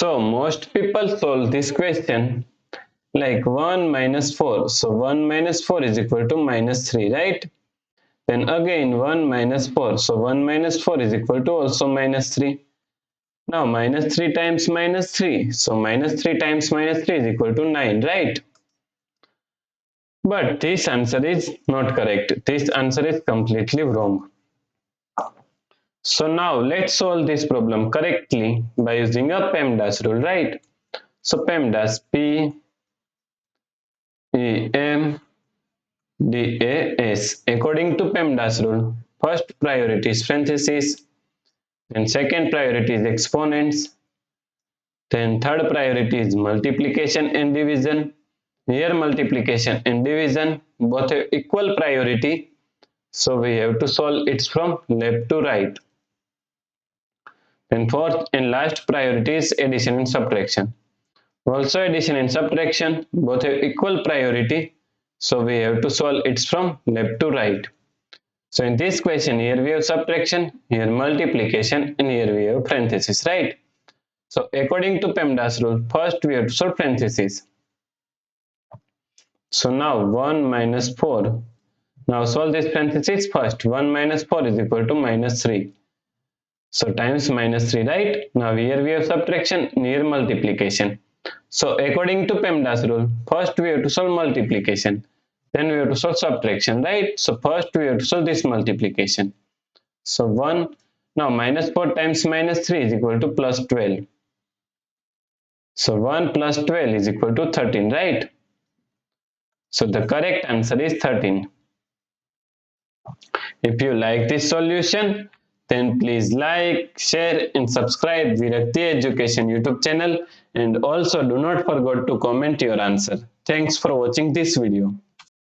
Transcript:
So most people solve this question like 1 minus 4. So 1 minus 4 is equal to minus 3, right? Then again 1 minus 4. So 1 minus 4 is equal to also minus 3. Now minus 3 times minus 3. So minus 3 times minus 3 is equal to 9, right? But this answer is not correct. This answer is completely wrong. So now let's solve this problem correctly by using a PEMDAS rule, right? So PEMDAS, P-E-M-D-A-S. According to PEMDAS rule, first priority is parentheses, then second priority is exponents, then third priority is multiplication and division. Here multiplication and division both have equal priority, so we have to solve it from left to right. Then fourth and last priority is addition and subtraction. Also addition and subtraction both have equal priority, so we have to solve it from left to right. So in this question, here we have subtraction, here multiplication, and here we have parenthesis, right? So according to PEMDAS rule, first we have to solve parenthesis. So now 1 minus 4. Now solve this parenthesis first. 1 minus 4 is equal to minus 3. So times minus 3, right? Now here we have subtraction, here multiplication. So according to PEMDAS rule, first we have to solve multiplication. Then we have to solve subtraction, right? So first we have to solve this multiplication. So 1, now minus 4 times minus 3 is equal to plus 12. So 1 plus 12 is equal to 13, right? So the correct answer is 13. If you like this solution, then please like, share and subscribe Virakti Education YouTube channel, and also do not forget to comment your answer. Thanks for watching this video.